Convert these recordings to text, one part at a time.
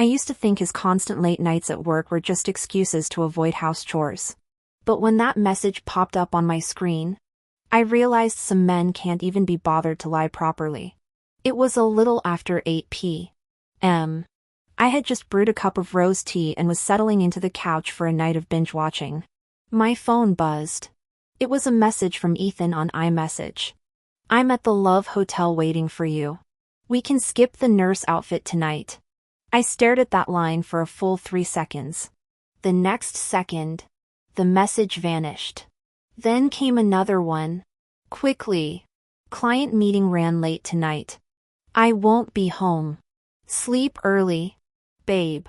I used to think his constant late nights at work were just excuses to avoid house chores. But when that message popped up on my screen, I realized some men can't even be bothered to lie properly. It was a little after 8 p.m. I had just brewed a cup of rose tea and was settling into the couch for a night of binge watching. My phone buzzed. It was a message from Ethan on iMessage. "I'm at the Love Hotel waiting for you. We can skip the nurse outfit tonight." I stared at that line for a full 3 seconds. The next second, the message vanished. Then came another one. "Quickly. Client meeting ran late tonight. I won't be home. Sleep early, babe."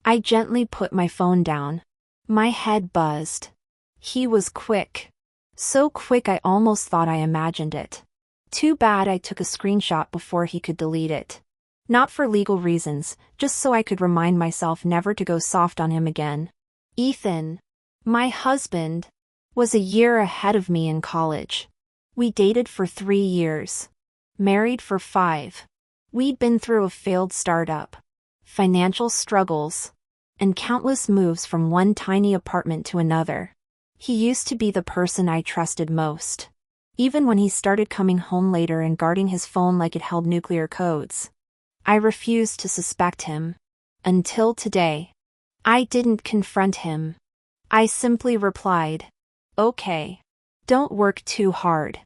I gently put my phone down. My head buzzed. He was quick. So quick I almost thought I imagined it. Too bad I took a screenshot before he could delete it. Not for legal reasons, just so I could remind myself never to go soft on him again. Ethan, my husband, was a year ahead of me in college. We dated for 3 years. Married for 5. We'd been through a failed startup, financial struggles, and countless moves from one tiny apartment to another. He used to be the person I trusted most. Even when he started coming home later and guarding his phone like it held nuclear codes. I refused to suspect him. Until today. I didn't confront him. I simply replied, "Okay. Don't work too hard."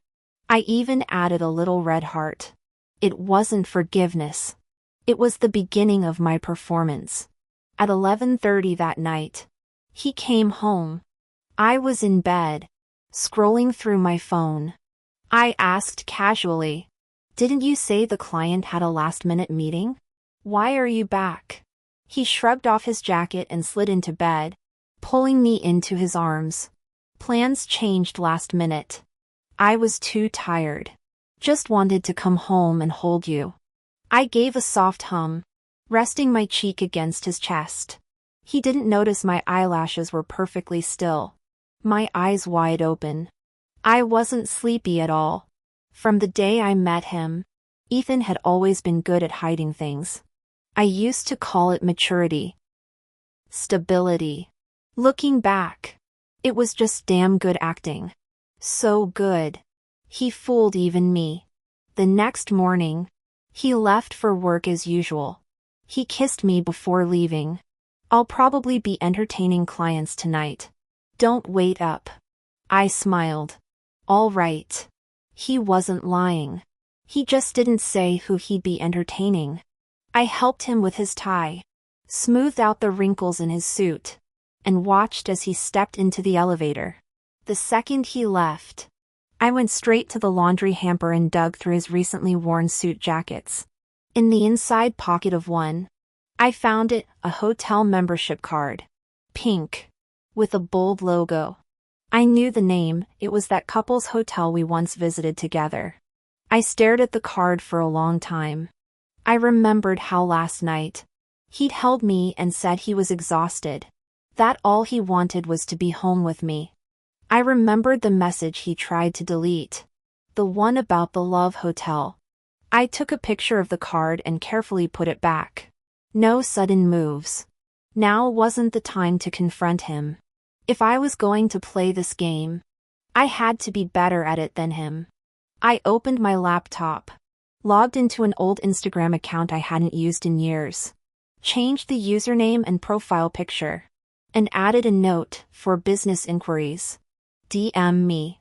I even added a little red heart. It wasn't forgiveness. It was the beginning of my performance. At 11:30 that night, he came home. I was in bed, scrolling through my phone. I asked casually, "Didn't you say the client had a last-minute meeting? Why are you back?" He shrugged off his jacket and slid into bed, pulling me into his arms. "Plans changed last minute. I was too tired. Just wanted to come home and hold you." I gave a soft hum, resting my cheek against his chest. He didn't notice my eyelashes were perfectly still. My eyes wide open. I wasn't sleepy at all. From the day I met him, Ethan had always been good at hiding things. I used to call it maturity. Stability. Looking back, it was just damn good acting. So good. He fooled even me. The next morning, he left for work as usual. He kissed me before leaving. "I'll probably be entertaining clients tonight. Don't wait up." I smiled. All right. He wasn't lying. He just didn't say who he'd be entertaining. I helped him with his tie, smoothed out the wrinkles in his suit, and watched as he stepped into the elevator. The second he left, I went straight to the laundry hamper and dug through his recently worn suit jackets. In the inside pocket of one, I found a hotel membership card. Pink. With a bold logo. I knew the name, it was that couple's hotel we once visited together. I stared at the card for a long time. I remembered how last night, he'd held me and said he was exhausted. That all he wanted was to be home with me. I remembered the message he tried to delete. The one about the Love Hotel. I took a picture of the card and carefully put it back. No sudden moves. Now wasn't the time to confront him. If I was going to play this game, I had to be better at it than him. I opened my laptop, logged into an old Instagram account I hadn't used in years, changed the username and profile picture, and added a note for business inquiries. DM me.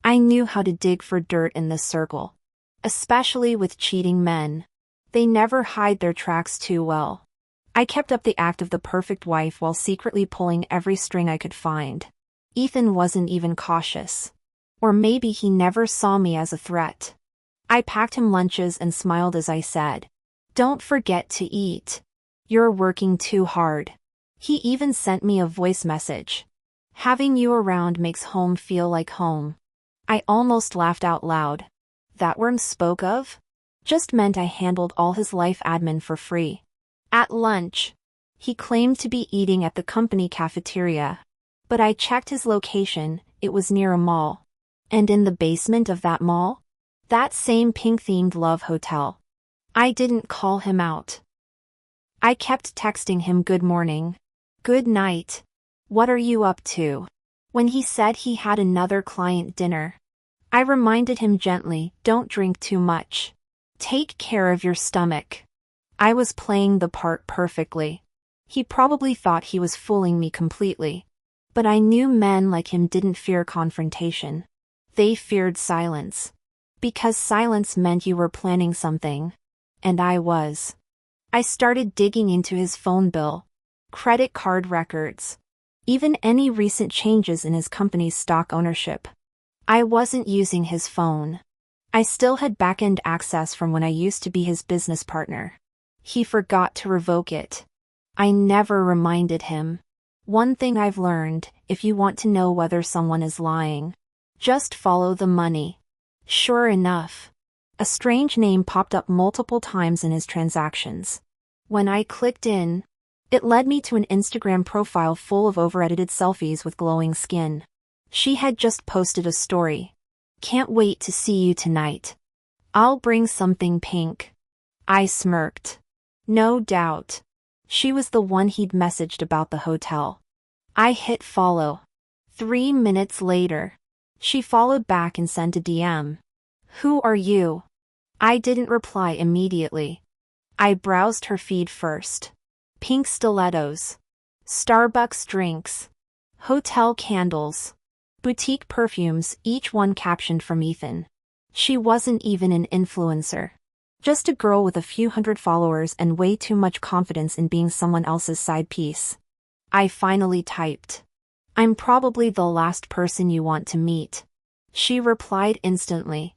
I knew how to dig for dirt in this circle. Especially with cheating men. They never hide their tracks too well. I kept up the act of the perfect wife while secretly pulling every string I could find. Ethan wasn't even cautious. Or maybe he never saw me as a threat. I packed him lunches and smiled as I said, "Don't forget to eat. You're working too hard." He even sent me a voice message. "Having you around makes home feel like home." I almost laughed out loud. That worm spoke of? Just meant I handled all his life admin for free. At lunch, he claimed to be eating at the company cafeteria. But I checked his location, it was near a mall. And in the basement of that mall? That same pink-themed Love Hotel. I didn't call him out. I kept texting him good morning. Good night. What are you up to? When he said he had another client dinner, I reminded him gently, don't drink too much. Take care of your stomach. I was playing the part perfectly. He probably thought he was fooling me completely. But I knew men like him didn't fear confrontation. They feared silence. Because silence meant you were planning something. And I was. I started digging into his phone bill, credit card records, even any recent changes in his company's stock ownership. I wasn't using his phone. I still had back-end access from when I used to be his business partner. He forgot to revoke it. I never reminded him. One thing I've learned, if you want to know whether someone is lying, just follow the money. Sure enough, a strange name popped up multiple times in his transactions. When I clicked in, it led me to an Instagram profile full of over-edited selfies with glowing skin. She had just posted a story. Can't wait to see you tonight. I'll bring something pink. I smirked. No doubt. She was the one he'd messaged about the hotel. I hit follow. 3 minutes later, she followed back and sent a DM. Who are you? I didn't reply immediately. I browsed her feed first. Pink stilettos. Starbucks drinks. Hotel candles. Boutique perfumes, each one captioned from Ethan. She wasn't even an influencer. Just a girl with a few hundred followers and way too much confidence in being someone else's side piece. I finally typed. I'm probably the last person you want to meet. She replied instantly.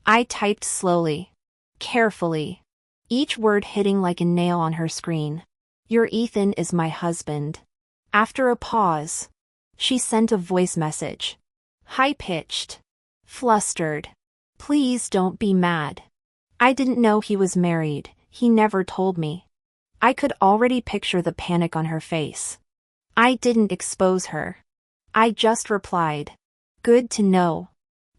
I typed slowly, carefully, each word hitting like a nail on her screen. Your Ethan is my husband. After a pause, she sent a voice message. High-pitched. Flustered. Please don't be mad. I didn't know he was married, he never told me. I could already picture the panic on her face. I didn't expose her. I just replied. Good to know.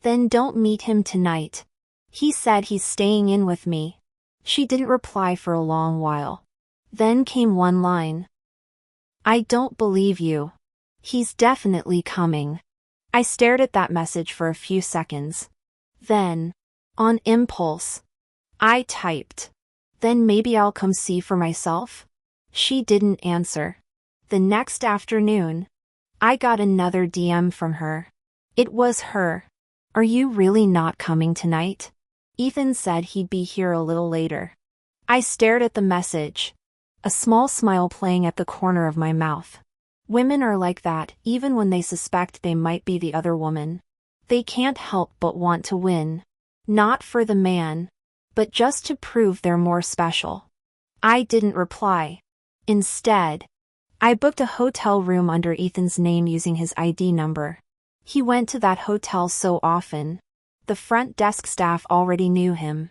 Then don't meet him tonight. He said he's staying in with me. She didn't reply for a long while. Then came one line. I don't believe you. He's definitely coming. I stared at that message for a few seconds. Then, on impulse, I typed. Then maybe I'll come see for myself? She didn't answer. The next afternoon, I got another DM from her. It was her. Are you really not coming tonight? Ethan said he'd be here a little later. I stared at the message, a small smile playing at the corner of my mouth. Women are like that, even when they suspect they might be the other woman. They can't help but want to win. Not for the man, but just to prove they're more special. I didn't reply. Instead, I booked a hotel room under Ethan's name using his ID number. He went to that hotel so often. The front desk staff already knew him.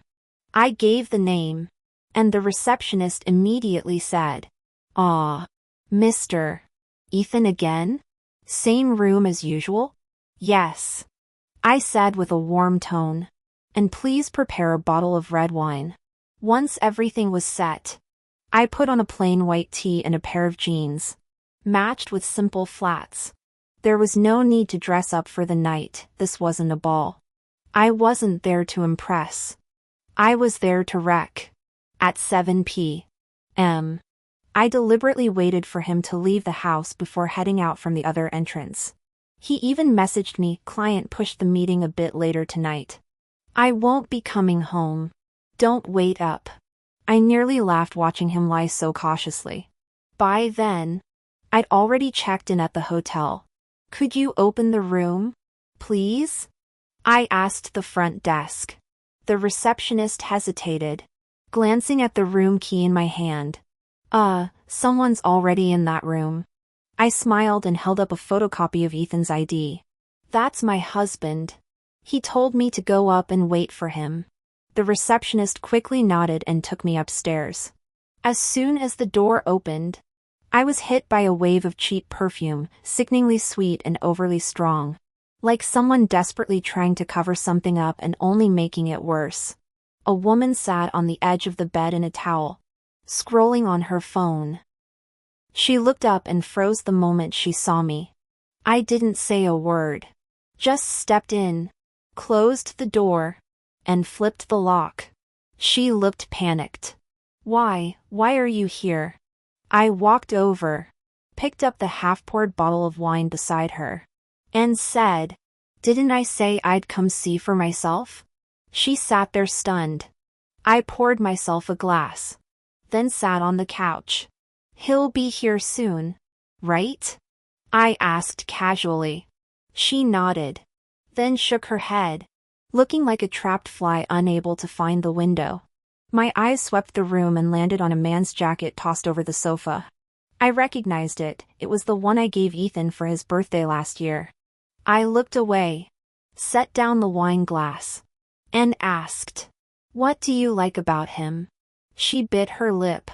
I gave the name, and the receptionist immediately said, "Ah, Mr. Ethan again? Same room as usual?" "Yes," I said with a warm tone. "And please prepare a bottle of red wine." Once everything was set, I put on a plain white tee and a pair of jeans, matched with simple flats. There was no need to dress up for the night, this wasn't a ball. I wasn't there to impress. I was there to wreck. At 7 p.m., I deliberately waited for him to leave the house before heading out from the other entrance. He even messaged me, "Client pushed the meeting a bit later tonight. I won't be coming home. Don't wait up." I nearly laughed watching him lie so cautiously. By then, I'd already checked in at the hotel. "Could you open the room, please?" I asked the front desk. The receptionist hesitated, glancing at the room key in my hand. Someone's already in that room." I smiled and held up a photocopy of Ethan's ID. "That's my husband. He told me to go up and wait for him." The receptionist quickly nodded and took me upstairs. As soon as the door opened, I was hit by a wave of cheap perfume, sickeningly sweet and overly strong. Like someone desperately trying to cover something up and only making it worse. A woman sat on the edge of the bed in a towel, scrolling on her phone. She looked up and froze the moment she saw me. I didn't say a word. Just stepped in, closed the door, and flipped the lock. She looked panicked. Why are you here? I walked over, picked up the half-poured bottle of wine beside her, and said, "Didn't I say I'd come see for myself?" She sat there stunned. I poured myself a glass, then sat on the couch. "He'll be here soon, right?" I asked casually. She nodded, then shook her head, looking like a trapped fly unable to find the window. My eyes swept the room and landed on a man's jacket tossed over the sofa. I recognized it. It was the one I gave Ethan for his birthday last year. I looked away, set down the wine glass, and asked, "What do you like about him?" She bit her lip.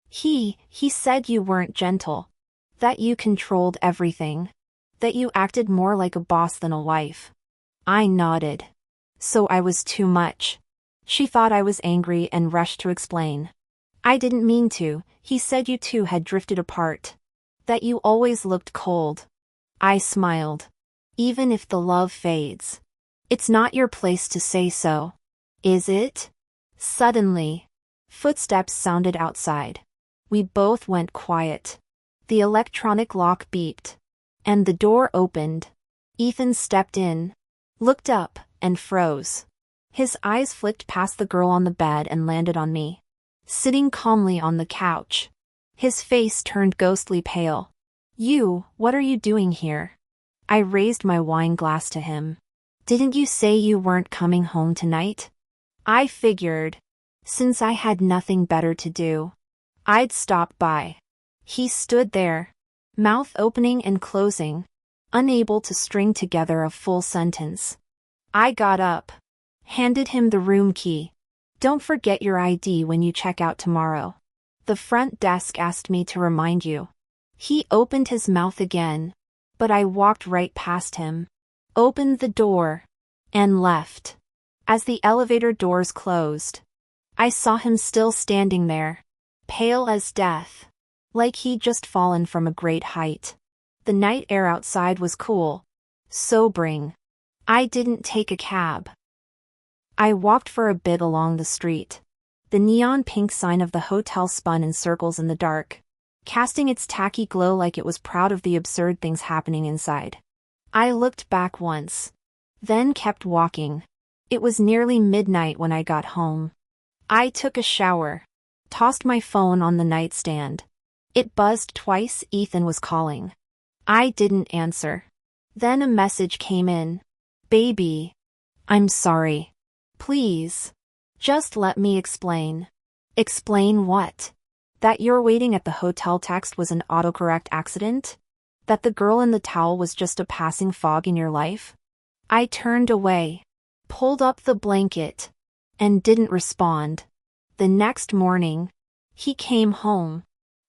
He said you weren't gentle, that you controlled everything, that you acted more like a boss than a wife. I nodded. So I was too much. She thought I was angry and rushed to explain. I didn't mean to. He said you two had drifted apart, that you always looked cold. I smiled. Even if the love fades, it's not your place to say so, is it? Suddenly, footsteps sounded outside. We both went quiet. The electronic lock beeped, and the door opened. Ethan stepped in, looked up, and froze. His eyes flicked past the girl on the bed and landed on me, sitting calmly on the couch. His face turned ghostly pale. What are you doing here?" I raised my wine glass to him. "Didn't you say you weren't coming home tonight?" I figured, since I had nothing better to do, I'd stop by. He stood there, mouth opening and closing, unable to string together a full sentence. I got up, handed him the room key. "Don't forget your ID when you check out tomorrow. The front desk asked me to remind you." He opened his mouth again, but I walked right past him, opened the door, and left. As the elevator doors closed, I saw him still standing there, pale as death, like he'd just fallen from a great height. The night air outside was cool, sobering. I didn't take a cab. I walked for a bit along the street. The neon pink sign of the hotel spun in circles in the dark, casting its tacky glow like it was proud of the absurd things happening inside. I looked back once, then kept walking. It was nearly midnight when I got home. I took a shower, tossed my phone on the nightstand. It buzzed twice. Ethan was calling. I didn't answer. Then a message came in. "Baby, I'm sorry. Please, just let me explain." Explain what? That you're waiting at the hotel text was an autocorrect accident? That the girl in the towel was just a passing fog in your life? I turned away, pulled up the blanket, and didn't respond. The next morning, he came home.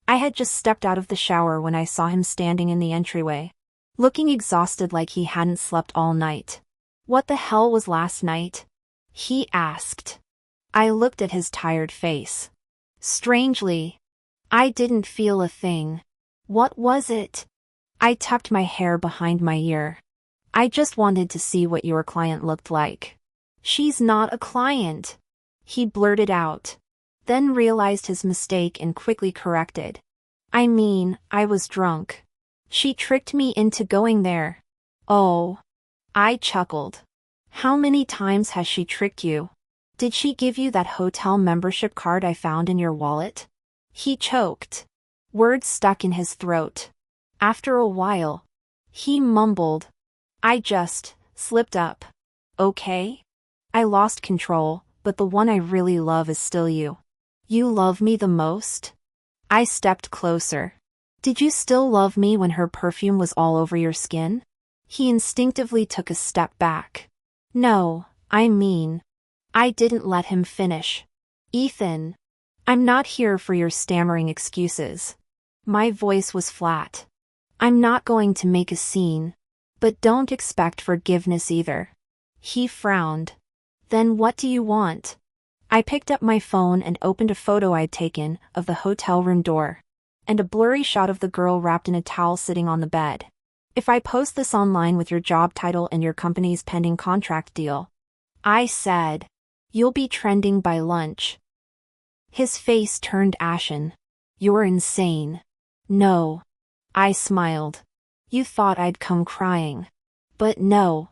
I had just stepped out of the shower when I saw him standing in the entryway, looking exhausted like he hadn't slept all night. "What the hell was last night?" he asked. I looked at his tired face. Strangely, I didn't feel a thing. "What was it?" I tucked my hair behind my ear. "I just wanted to see what your client looked like." "She's not a client," he blurted out, then realized his mistake and quickly corrected. "I mean, I was drunk. She tricked me into going there." "Oh." I chuckled. "How many times has she tricked you? Did she give you that hotel membership card I found in your wallet?" He choked. Words stuck in his throat. After a while, he mumbled, "I just slipped up. Okay? I lost control, but the one I really love is still you." "You love me the most?" I stepped closer. "Did you still love me when her perfume was all over your skin?" He instinctively took a step back. "No, I mean..." I didn't let him finish. "Ethan, I'm not here for your stammering excuses." My voice was flat. "I'm not going to make a scene. But don't expect forgiveness either." He frowned. "Then what do you want?" I picked up my phone and opened a photo I'd taken of the hotel room door, and a blurry shot of the girl wrapped in a towel sitting on the bed. If I post this online with your job title and your company's pending contract deal, I said, you'll be trending by lunch. His face turned ashen. You're insane. No. I smiled. You thought I'd come crying. But no.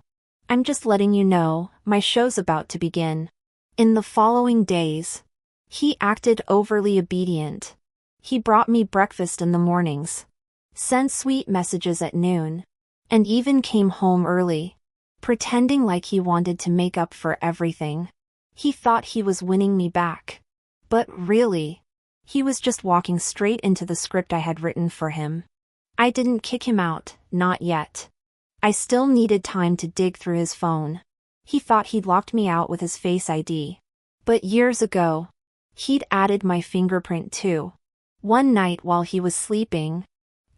I'm just letting you know, my show's about to begin. In the following days, he acted overly obedient. He brought me breakfast in the mornings, sent sweet messages at noon, and even came home early, pretending like he wanted to make up for everything. He thought he was winning me back. But really, he was just walking straight into the script I had written for him. I didn't kick him out, not yet. I still needed time to dig through his phone. He thought he'd locked me out with his Face ID. But years ago, he'd added my fingerprint too. One night while he was sleeping,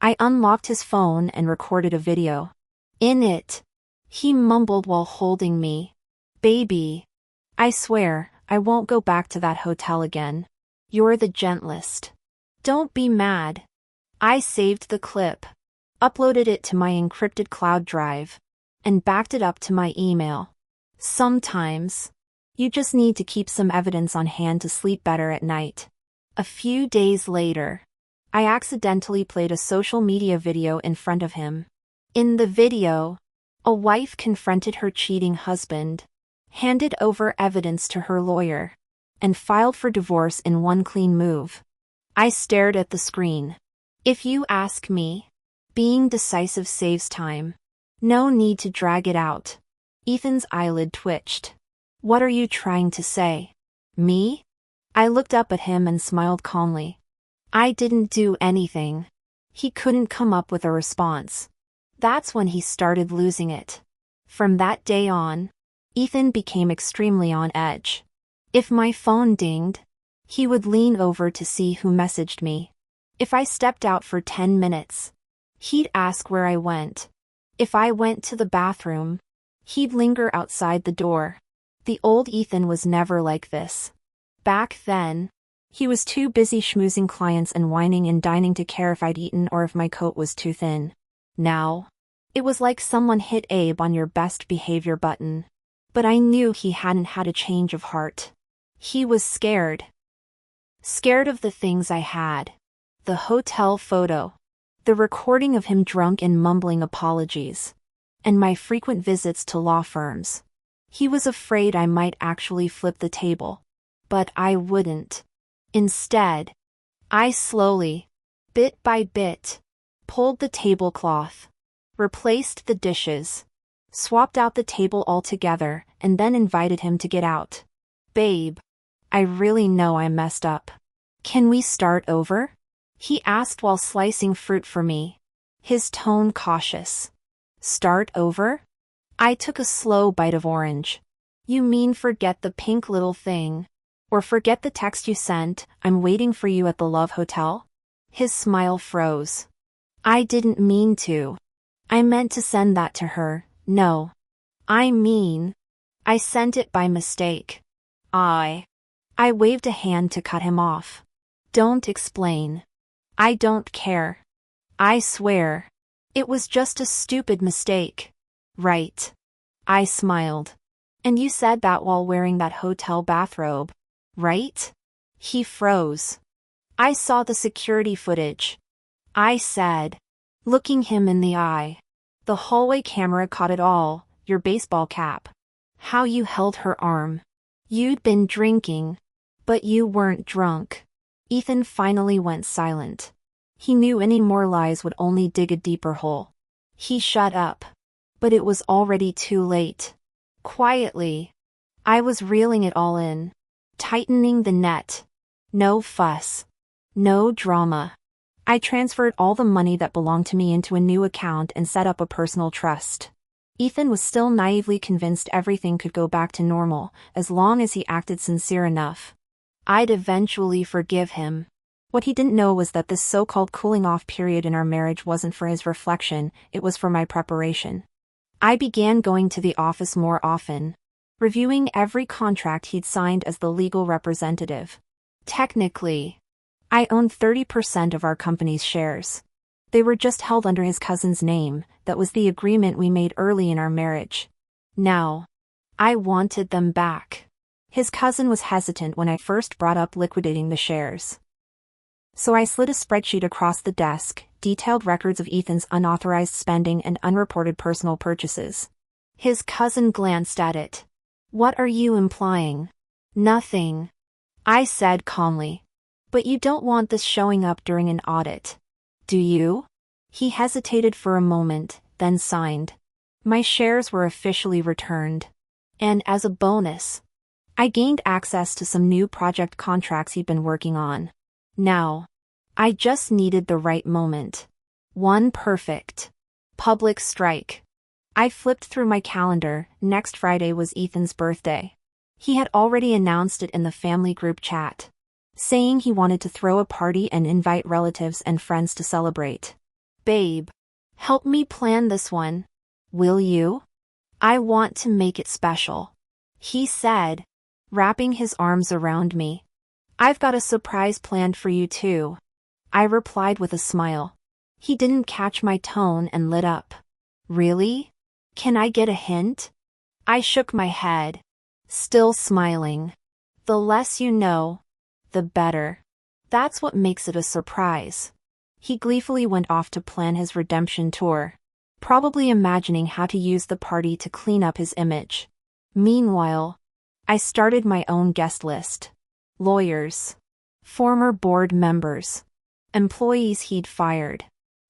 I unlocked his phone and recorded a video. In it, he mumbled while holding me, "Baby, I swear, I won't go back to that hotel again. You're the gentlest. Don't be mad." I saved the clip, uploaded it to my encrypted cloud drive, and backed it up to my email. Sometimes, you just need to keep some evidence on hand to sleep better at night. A few days later, I accidentally played a social media video in front of him. In the video, a wife confronted her cheating husband, handed over evidence to her lawyer, and filed for divorce in one clean move. I stared at the screen. If you ask me, being decisive saves time. No need to drag it out. Ethan's eyelid twitched. What are you trying to say? Me? I looked up at him and smiled calmly. I didn't do anything. He couldn't come up with a response. That's when he started losing it. From that day on, Ethan became extremely on edge. If my phone dinged, he would lean over to see who messaged me. If I stepped out for 10 minutes, he'd ask where I went. If I went to the bathroom, he'd linger outside the door. The old Ethan was never like this. Back then, he was too busy schmoozing clients and whining and dining to care if I'd eaten or if my coat was too thin. Now, it was like someone hit Abe on your best behavior button. But I knew he hadn't had a change of heart. He was scared. Scared of the things I had. The hotel photo. The recording of him drunk and mumbling apologies. And my frequent visits to law firms. He was afraid I might actually flip the table. But I wouldn't. Instead, I slowly, bit by bit, pulled the tablecloth, replaced the dishes, swapped out the table altogether, and then invited him to get out. Babe, I really know I messed up. Can we start over? He asked while slicing fruit for me, his tone cautious. Start over? I took a slow bite of orange. You mean forget the pink little thing? Or forget the text you sent, "I'm waiting for you at the Love Hotel"? His smile froze. I didn't mean to. I meant to send that to her. No. I sent it by mistake. I waved a hand to cut him off. Don't explain. I don't care. I swear. It was just a stupid mistake. Right. I smiled. And you said that while wearing that hotel bathrobe, right? He froze. I saw the security footage. I said, looking him in the eye. The hallway camera caught it all, your baseball cap. How you held her arm. You'd been drinking. But you weren't drunk. Ethan finally went silent. He knew any more lies would only dig a deeper hole. He shut up. But it was already too late. Quietly, I was reeling it all in. Tightening the net. No fuss. No drama. I transferred all the money that belonged to me into a new account and set up a personal trust. Ethan was still naively convinced everything could go back to normal, as long as he acted sincere enough. I'd eventually forgive him. What he didn't know was that this so-called cooling-off period in our marriage wasn't for his reflection, it was for my preparation. I began going to the office more often. reviewing every contract he'd signed as the legal representative. Technically, I owned 30% of our company's shares. They were just held under his cousin's name. That was the agreement we made early in our marriage. Now, I wanted them back. His cousin was hesitant when I first brought up liquidating the shares. So I slid a spreadsheet across the desk, detailed records of Ethan's unauthorized spending and unreported personal purchases. His cousin glanced at it. "What are you implying?" "Nothing," I said calmly. "But you don't want this showing up during an audit, do you?" He hesitated for a moment, then signed. My shares were officially returned. And as a bonus, I gained access to some new project contracts he'd been working on. Now, I just needed the right moment. One perfect public strike. I flipped through my calendar. Next Friday was Ethan's birthday. He had already announced it in the family group chat, saying he wanted to throw a party and invite relatives and friends to celebrate. "Babe, help me plan this one, will you? I want to make it special," he said, wrapping his arms around me. "I've got a surprise planned for you too," I replied with a smile. He didn't catch my tone and lit up. "Really? Can I get a hint?" I shook my head, still smiling. "The less you know, the better. That's what makes it a surprise." He gleefully went off to plan his redemption tour, probably imagining how to use the party to clean up his image. Meanwhile, I started my own guest list. Lawyers, former board members, employees he'd fired,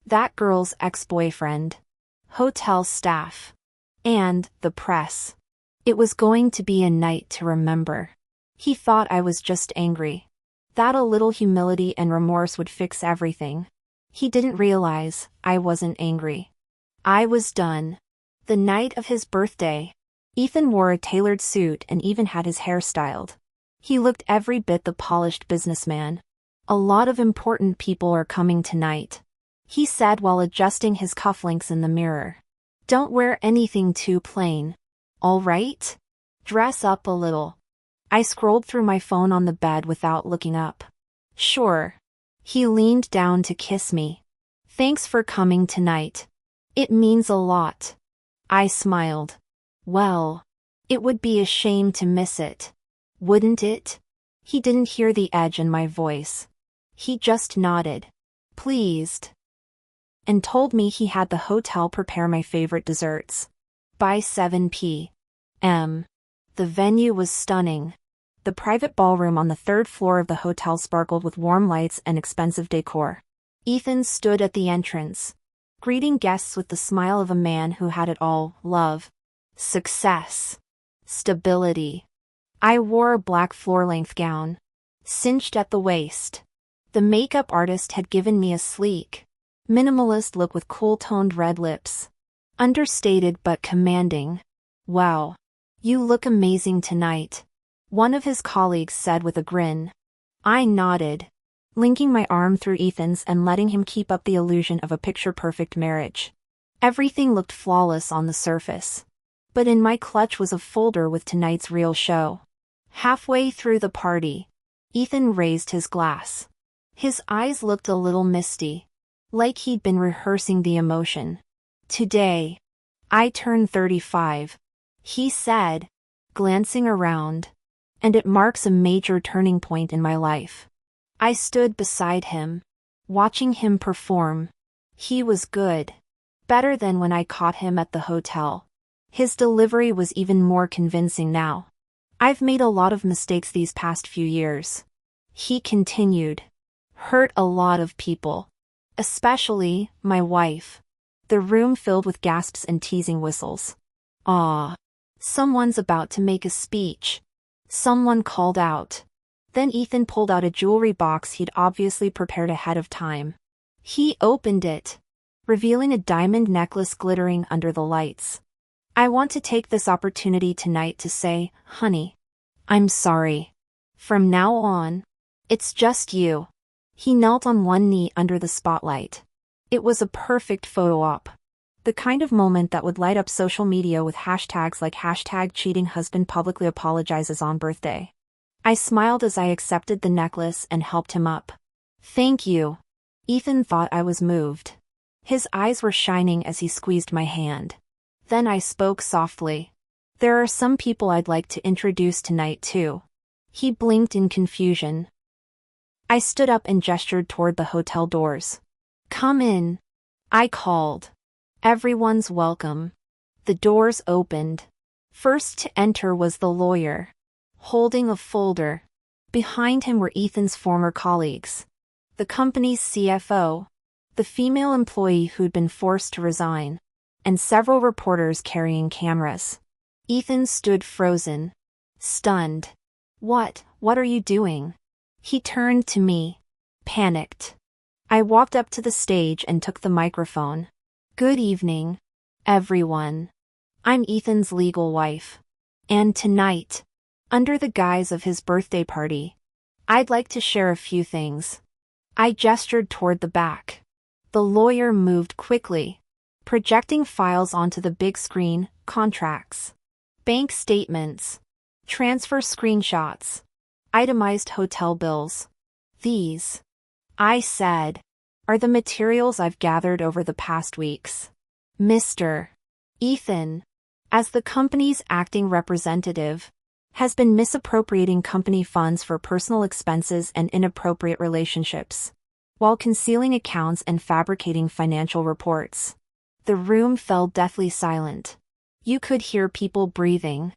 that girl's ex-boyfriend, hotel staff, and the press. It was going to be a night to remember. He thought I was just angry, that a little humility and remorse would fix everything. He didn't realize I wasn't angry. I was done. The night of his birthday, Ethan wore a tailored suit and even had his hair styled. He looked every bit the polished businessman. "A lot of important people are coming tonight," he said while adjusting his cufflinks in the mirror. "Don't wear anything too plain, all right? Dress up a little." I scrolled through my phone on the bed without looking up. "Sure." He leaned down to kiss me. "Thanks for coming tonight. It means a lot." I smiled. "Well, it would be a shame to miss it, wouldn't it?" He didn't hear the edge in my voice. He just nodded, pleased, and told me he had the hotel prepare my favorite desserts by 7 p.m. The venue was stunning. The private ballroom on the third floor of the hotel sparkled with warm lights and expensive decor. Ethan stood at the entrance, greeting guests with the smile of a man who had it all: love, success, stability. I wore a black floor-length gown, cinched at the waist. The makeup artist had given me a sleek, minimalist look with cool-toned red lips. Understated but commanding. "Wow, you look amazing tonight," one of his colleagues said with a grin. I nodded, linking my arm through Ethan's and letting him keep up the illusion of a picture-perfect marriage. Everything looked flawless on the surface, but in my clutch was a folder with tonight's real show. Halfway through the party, Ethan raised his glass. His eyes looked a little misty, like he'd been rehearsing the emotion. "Today, I turn 35, he said, glancing around, "and it marks a major turning point in my life." I stood beside him, watching him perform. He was good. Better than when I caught him at the hotel. His delivery was even more convincing now. "I've made a lot of mistakes these past few years," he continued. "Hurt a lot of people. Especially my wife." The room filled with gasps and teasing whistles. "Aw, someone's about to make a speech," someone called out. Then Ethan pulled out a jewelry box he'd obviously prepared ahead of time. He opened it, revealing a diamond necklace glittering under the lights. "I want to take this opportunity tonight to say, honey, I'm sorry. From now on, it's just you." He knelt on one knee under the spotlight. It was a perfect photo op. The kind of moment that would light up social media with hashtags like #cheating husband publicly apologizes on birthday. I smiled as I accepted the necklace and helped him up. Thank you. Ethan thought I was moved. His eyes were shining as he squeezed my hand. Then I spoke softly. There are some people I'd like to introduce tonight too. He blinked in confusion. I stood up and gestured toward the hotel doors. Come in. I called. Everyone's welcome. The doors opened. First to enter was the lawyer, holding a folder. Behind him were Ethan's former colleagues. The company's CFO, the female employee who'd been forced to resign, and several reporters carrying cameras. Ethan stood frozen, stunned. What are you doing? He turned to me, panicked. I walked up to the stage and took the microphone. Good evening, everyone. I'm Ethan's legal wife. And tonight, under the guise of his birthday party, I'd like to share a few things. I gestured toward the back. The lawyer moved quickly, projecting files onto the big screen, contracts, bank statements, transfer screenshots, itemized hotel bills. These, I said, are the materials I've gathered over the past weeks. Mr. Ethan, as the company's acting representative, has been misappropriating company funds for personal expenses and inappropriate relationships, while concealing accounts and fabricating financial reports. The room fell deathly silent. You could hear people breathing.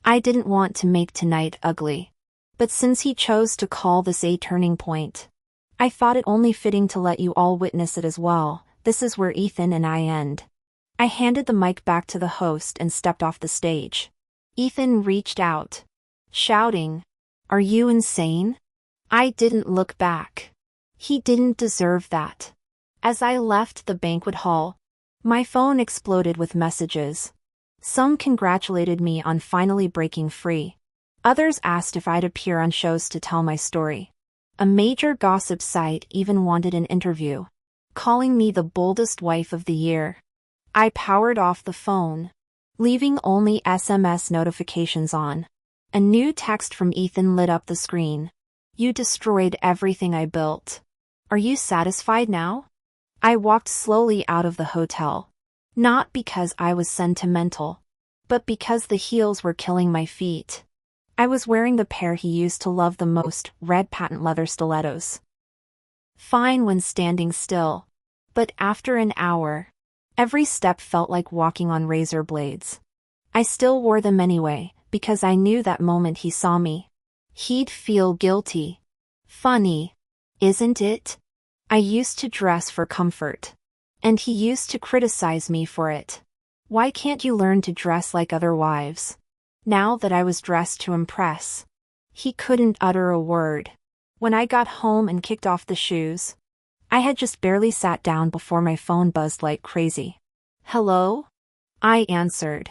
I didn't want to make tonight ugly. But since he chose to call this a turning point, I thought it only fitting to let you all witness it as well. This is where Ethan and I end. I handed the mic back to the host and stepped off the stage. Ethan reached out, shouting, "Are you insane?" I didn't look back. He didn't deserve that. As I left the banquet hall, my phone exploded with messages. Some congratulated me on finally breaking free. Others asked if I'd appear on shows to tell my story. A major gossip site even wanted an interview, calling me the boldest wife of the year. I powered off the phone, leaving only SMS notifications on. A new text from Ethan lit up the screen. You destroyed everything I built. Are you satisfied now? I walked slowly out of the hotel. Not because I was sentimental, but because the heels were killing my feet. I was wearing the pair he used to love the most, red patent leather stilettos. Fine when standing still, but after an hour, every step felt like walking on razor blades. I still wore them anyway, because I knew that moment he saw me, he'd feel guilty. Funny, isn't it? I used to dress for comfort, and he used to criticize me for it. Why can't you learn to dress like other wives? Now that I was dressed to impress, he couldn't utter a word. When I got home and kicked off the shoes, I had just barely sat down before my phone buzzed like crazy. Hello? I answered,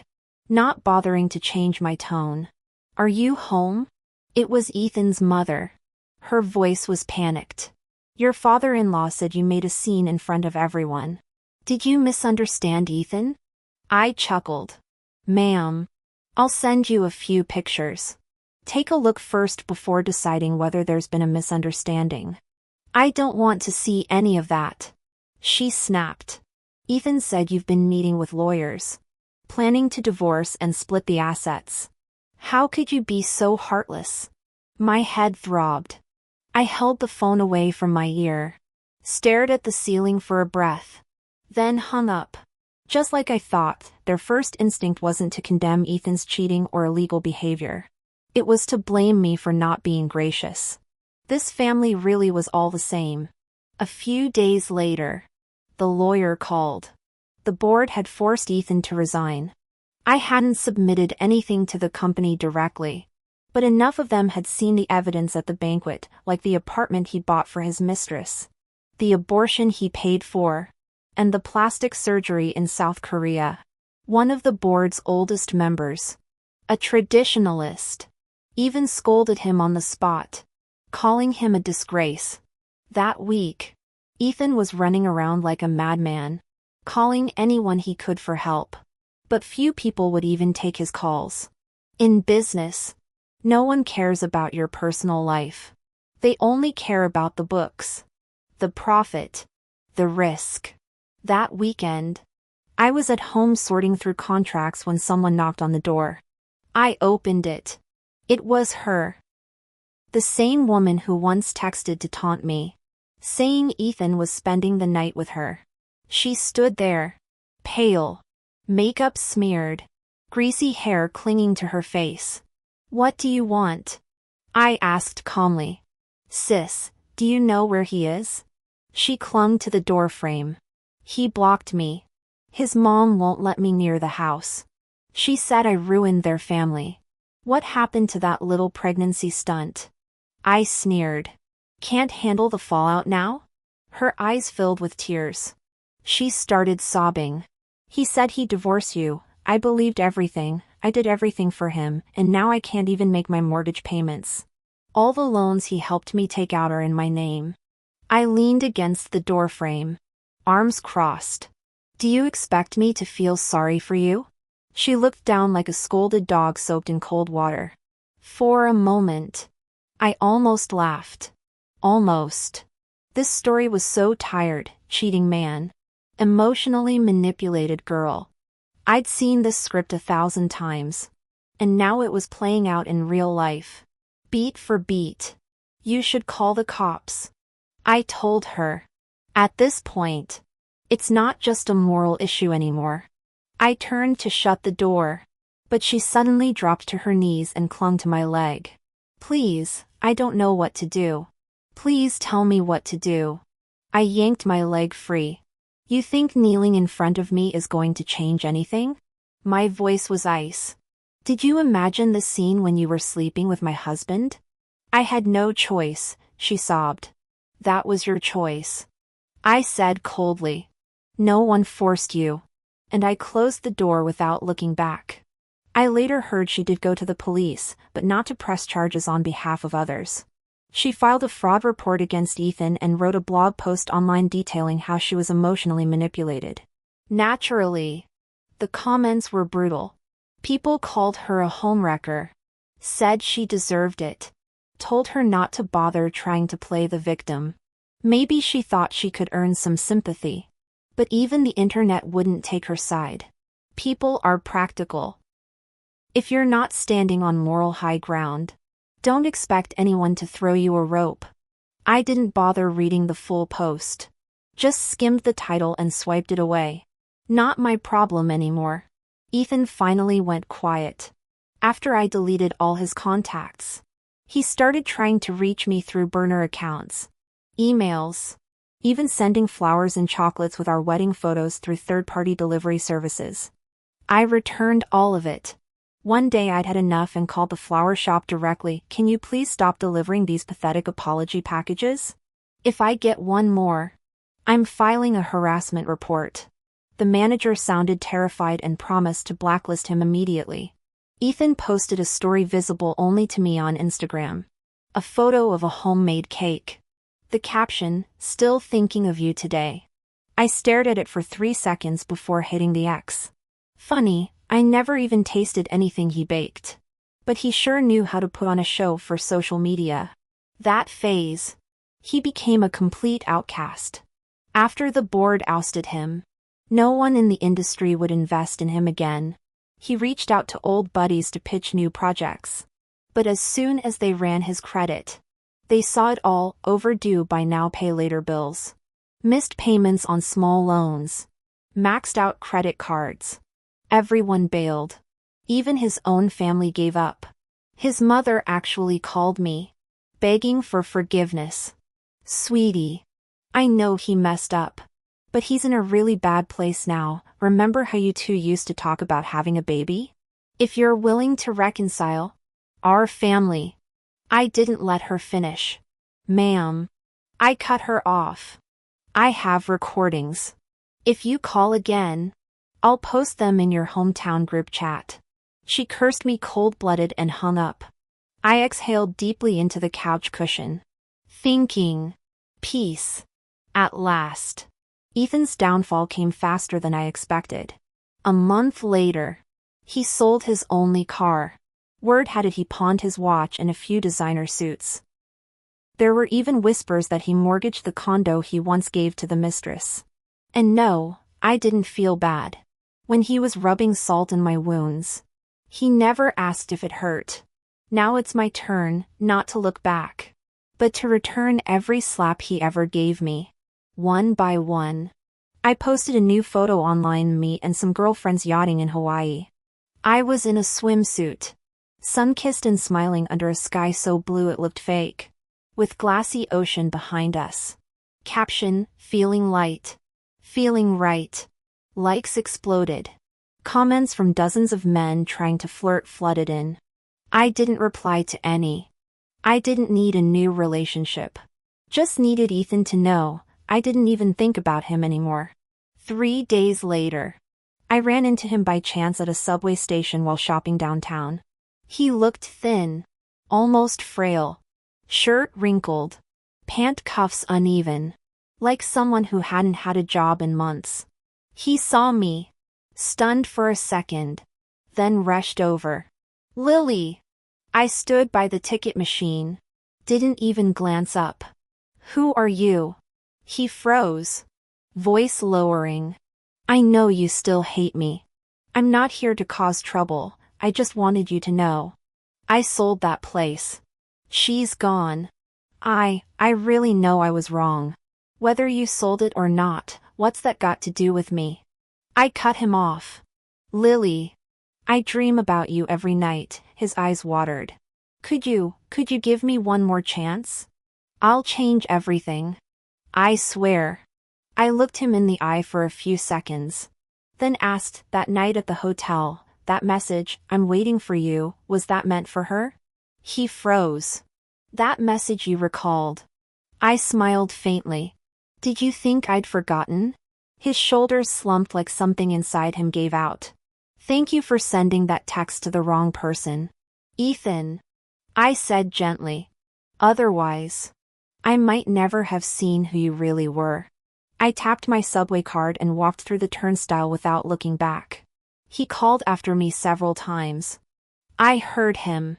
not bothering to change my tone. Are you home? It was Ethan's mother. Her voice was panicked. Your father-in-law said you made a scene in front of everyone. Did you misunderstand Ethan? I chuckled. Ma'am, I'll send you a few pictures. Take a look first before deciding whether there's been a misunderstanding. I don't want to see any of that. She snapped. Ethan said you've been meeting with lawyers, planning to divorce and split the assets. How could you be so heartless? My head throbbed. I held the phone away from my ear, stared at the ceiling for a breath, then hung up. Just like I thought, their first instinct wasn't to condemn Ethan's cheating or illegal behavior. It was to blame me for not being gracious. This family really was all the same. A few days later, the lawyer called. The board had forced Ethan to resign. I hadn't submitted anything to the company directly, but enough of them had seen the evidence at the banquet, like the apartment he bought for his mistress, the abortion he paid for, and the plastic surgery in South Korea. One of the board's oldest members, a traditionalist, even scolded him on the spot, calling him a disgrace. That week, Ethan was running around like a madman, calling anyone he could for help. But few people would even take his calls. In business, no one cares about your personal life. They only care about the books, the profit, the risk. That weekend, I was at home sorting through contracts when someone knocked on the door. I opened it. It was her. The same woman who once texted to taunt me, saying Ethan was spending the night with her. She stood there, pale, makeup smeared, greasy hair clinging to her face. "What do you want?" I asked calmly. "Sis, do you know where he is?" She clung to the door frame. "He blocked me. His mom won't let me near the house. She said I ruined their family. What happened to that little pregnancy stunt?" I sneered. "Can't handle the fallout now?" Her eyes filled with tears. She started sobbing. "He said he'd divorce you. I believed everything. I did everything for him, and now I can't even make my mortgage payments. All the loans he helped me take out are in my name." I leaned against the doorframe, arms crossed. "Do you expect me to feel sorry for you?" She looked down like a scolded dog soaked in cold water. For a moment, I almost laughed. Almost. This story was so tired, cheating man, emotionally manipulated girl. I'd seen this script 1,000 times. And now it was playing out in real life. Beat for beat. "You should call the cops," I told her. At this point, it's not just a moral issue anymore. I turned to shut the door, but she suddenly dropped to her knees and clung to my leg. "Please, I don't know what to do. Please tell me what to do." I yanked my leg free. "You think kneeling in front of me is going to change anything?" My voice was ice. "Did you imagine the scene when you were sleeping with my husband?" "I had no choice," she sobbed. "That was your choice," I said coldly. "No one forced you." And I closed the door without looking back. I later heard she did go to the police, but not to press charges on behalf of others. She filed a fraud report against Ethan and wrote a blog post online detailing how she was emotionally manipulated. Naturally, the comments were brutal. People called her a homewrecker, said she deserved it, told her not to bother trying to play the victim. Maybe she thought she could earn some sympathy. But even the internet wouldn't take her side. People are practical. If you're not standing on moral high ground, don't expect anyone to throw you a rope. I didn't bother reading the full post. Just skimmed the title and swiped it away. Not my problem anymore. Ethan finally went quiet. After I deleted all his contacts, he started trying to reach me through burner accounts, emails, even sending flowers and chocolates with our wedding photos through third-party delivery services. I returned all of it. One day I'd had enough and called the flower shop directly. "Can you please stop delivering these pathetic apology packages? If I get one more, I'm filing a harassment report." The manager sounded terrified and promised to blacklist him immediately. Ethan posted a story visible only to me on Instagram. A photo of a homemade cake. The caption, "Still thinking of you today." I stared at it for 3 seconds before hitting the X. Funny, I never even tasted anything he baked. But he sure knew how to put on a show for social media. That phase, he became a complete outcast. After the board ousted him, no one in the industry would invest in him again. He reached out to old buddies to pitch new projects. But as soon as they ran his credit, they saw it all: overdue buy now pay later bills, missed payments on small loans, maxed out credit cards. Everyone bailed. Even his own family gave up. His mother actually called me, begging for forgiveness. "Sweetie, I know he messed up, but he's in a really bad place now. Remember how you two used to talk about having a baby? If you're willing to reconcile, our family." I didn't let her finish. "Ma'am." I cut her off. "I have recordings. If you call again, I'll post them in your hometown group chat." She cursed me cold-blooded and hung up. I exhaled deeply into the couch cushion, thinking, peace. At last. Ethan's downfall came faster than I expected. A month later, he sold his only car. Word had it he pawned his watch and a few designer suits. There were even whispers that he mortgaged the condo he once gave to the mistress. And no, I didn't feel bad. When he was rubbing salt in my wounds, he never asked if it hurt. Now it's my turn, not to look back, but to return every slap he ever gave me. One by one. I posted a new photo online, me and some girlfriends yachting in Hawaii. I was in a swimsuit, sun-kissed and smiling under a sky so blue it looked fake, with glassy ocean behind us. Caption: feeling light. Feeling right. Likes exploded. Comments from dozens of men trying to flirt flooded in. I didn't reply to any. I didn't need a new relationship. Just needed Ethan to know I didn't even think about him anymore. 3 days later, I ran into him by chance at a subway station while shopping downtown. He looked thin, almost frail. Shirt wrinkled, pant cuffs uneven, like someone who hadn't had a job in months. He saw me, stunned for a second, then rushed over. "Lily!" I stood by the ticket machine, didn't even glance up. "Who are you?" He froze, voice lowering. "I know you still hate me. I'm not here to cause trouble, I just wanted you to know. I sold that place. She's gone. I really know I was wrong. Whether you sold it or not, what's that got to do with me?" I cut him off. "Lily, I dream about you every night." His eyes watered. Could you give me one more chance? I'll change everything. I swear." I looked him in the eye for a few seconds, then asked, "That night at the hotel, that message, 'I'm waiting for you,' was that meant for her?" He froze. "That message you recalled." I smiled faintly. "Did you think I'd forgotten?" His shoulders slumped like something inside him gave out. "Thank you for sending that text to the wrong person, Ethan," I said gently. "Otherwise, I might never have seen who you really were." I tapped my subway card and walked through the turnstile without looking back. He called after me several times. I heard him.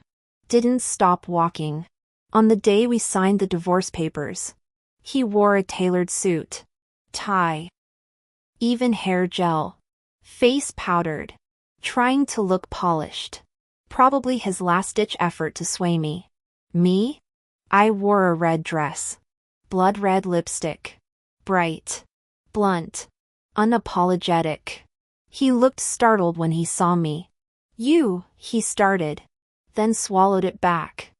Didn't stop walking. On the day we signed the divorce papers, he wore a tailored suit, tie, even hair gel, face powdered, trying to look polished. Probably his last-ditch effort to sway me. Me? I wore a red dress, blood red lipstick, bright, blunt, unapologetic. He looked startled when he saw me. "You," he started, then swallowed it back.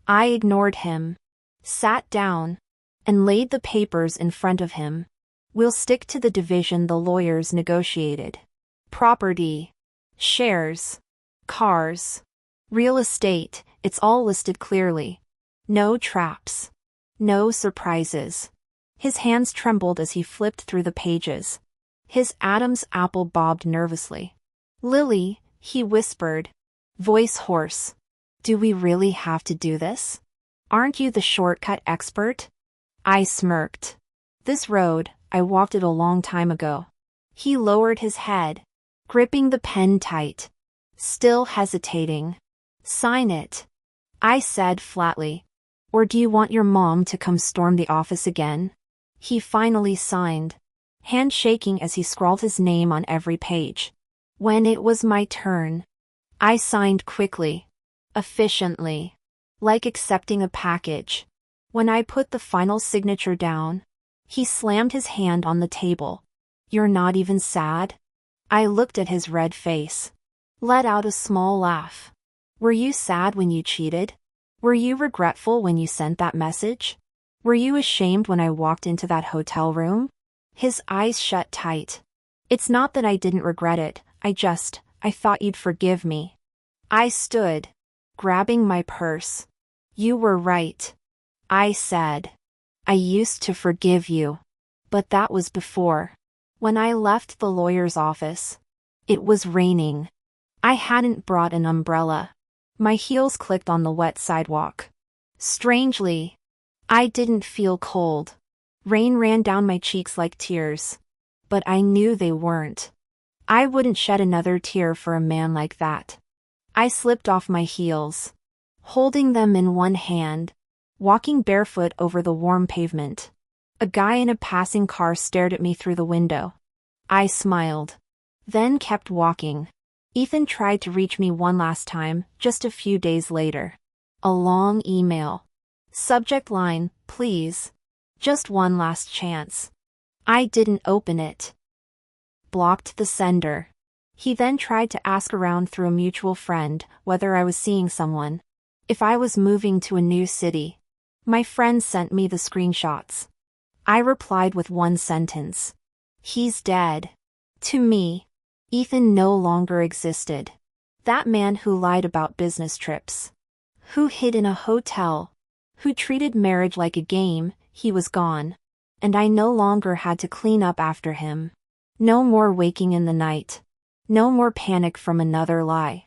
I ignored him, sat down, and laid the papers in front of him. "We'll stick to the division the lawyers negotiated. Property, shares, cars, real estate, it's all listed clearly. No traps. No surprises." His hands trembled as he flipped through the pages. His Adam's apple bobbed nervously. "Lily," he whispered, voice hoarse. "Do we really have to do this? Aren't you the shortcut expert?" I smirked. "This road, I walked it a long time ago." He lowered his head, gripping the pen tight, still hesitating. "Sign it," I said flatly. "Or do you want your mom to come storm the office again?" He finally signed, hand shaking as he scrawled his name on every page. When it was my turn, I signed quickly, efficiently, like accepting a package. When I put the final signature down, he slammed his hand on the table. "You're not even sad?" I looked at his red face, let out a small laugh. "Were you sad when you cheated? Were you regretful when you sent that message? Were you ashamed when I walked into that hotel room?" His eyes shut tight. "It's not that I didn't regret it, I thought you'd forgive me." I stood, grabbing my purse. "You were right," I said. "I used to forgive you. But that was before." When I left the lawyer's office, it was raining. I hadn't brought an umbrella. My heels clicked on the wet sidewalk. Strangely, I didn't feel cold. Rain ran down my cheeks like tears. But I knew they weren't. I wouldn't shed another tear for a man like that. I slipped off my heels, holding them in one hand, walking barefoot over the warm pavement. A guy in a passing car stared at me through the window. I smiled, then kept walking. Ethan tried to reach me one last time, just a few days later. A long email. Subject line, please. Just one last chance. I didn't open it. Blocked the sender. He then tried to ask around through a mutual friend whether I was seeing someone, if I was moving to a new city. My friend sent me the screenshots. I replied with one sentence. He's dead. To me, Ethan no longer existed. That man who lied about business trips, who hid in a hotel, who treated marriage like a game, he was gone. And I no longer had to clean up after him. No more waking in the night. No more panic from another lie.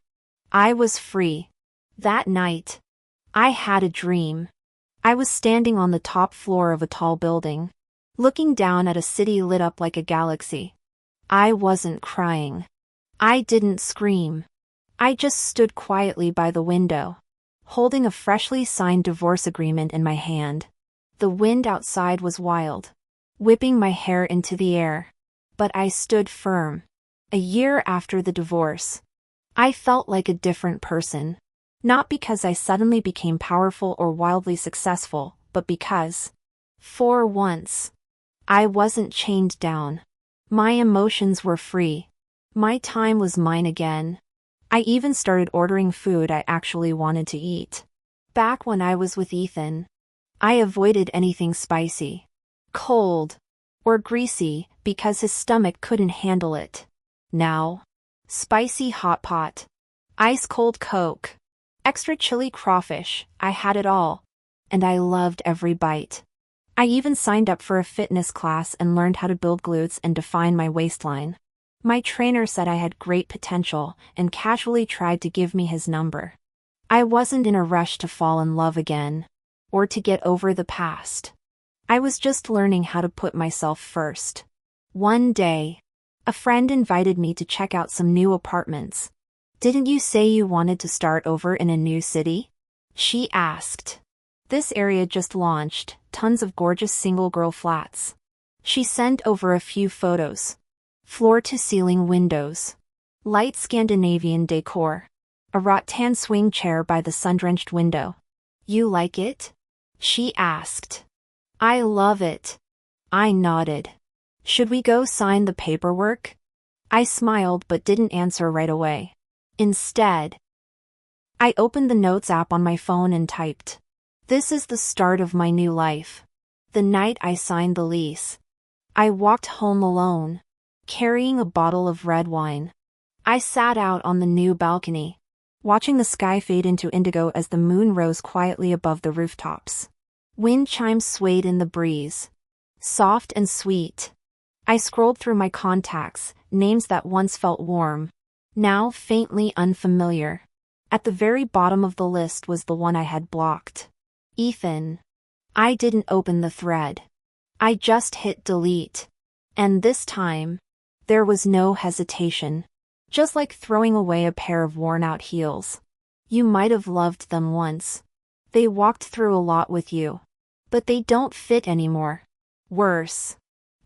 I was free. That night, I had a dream. I was standing on the top floor of a tall building, looking down at a city lit up like a galaxy. I wasn't crying. I didn't scream. I just stood quietly by the window, holding a freshly signed divorce agreement in my hand. The wind outside was wild, whipping my hair into the air. But I stood firm. A year after the divorce, I felt like a different person. Not because I suddenly became powerful or wildly successful, but because, for once, I wasn't chained down. My emotions were free. My time was mine again. I even started ordering food I actually wanted to eat. Back when I was with Ethan, I avoided anything spicy, cold, or greasy because his stomach couldn't handle it. Now, spicy hot pot, ice-cold Coke, extra chili crawfish, I had it all. And I loved every bite. I even signed up for a fitness class and learned how to build glutes and define my waistline. My trainer said I had great potential and casually tried to give me his number. I wasn't in a rush to fall in love again, or to get over the past. I was just learning how to put myself first. One day, a friend invited me to check out some new apartments. Didn't you say you wanted to start over in a new city? She asked. This area just launched, tons of gorgeous single-girl flats. She sent over a few photos. Floor-to-ceiling windows. Light Scandinavian decor. A rattan swing chair by the sun-drenched window. You like it? She asked. I love it. I nodded. Should we go sign the paperwork? I smiled but didn't answer right away. Instead, I opened the Notes app on my phone and typed. This is the start of my new life. The night I signed the lease, I walked home alone, carrying a bottle of red wine. I sat out on the new balcony, watching the sky fade into indigo as the moon rose quietly above the rooftops. Wind chimes swayed in the breeze, soft and sweet. I scrolled through my contacts, names that once felt warm, now faintly unfamiliar. At the very bottom of the list was the one I had blocked. Ethan. I didn't open the thread. I just hit delete. And this time, there was no hesitation. Just like throwing away a pair of worn-out heels. You might have loved them once. They walked through a lot with you. But they don't fit anymore. Worse,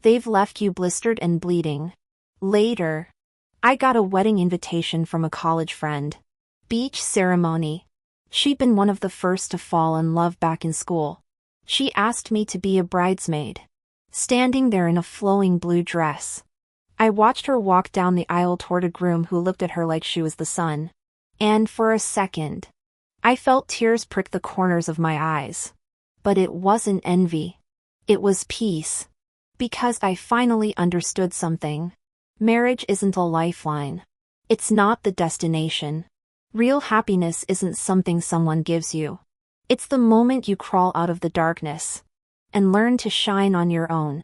they've left you blistered and bleeding. Later, I got a wedding invitation from a college friend. Beach ceremony. She'd been one of the first to fall in love back in school. She asked me to be a bridesmaid. Standing there in a flowing blue dress, I watched her walk down the aisle toward a groom who looked at her like she was the sun. And for a second, I felt tears prick the corners of my eyes. But it wasn't envy. It was peace. Because I finally understood something. Marriage isn't a lifeline. It's not the destination. Real happiness isn't something someone gives you. It's the moment you crawl out of the darkness and learn to shine on your own.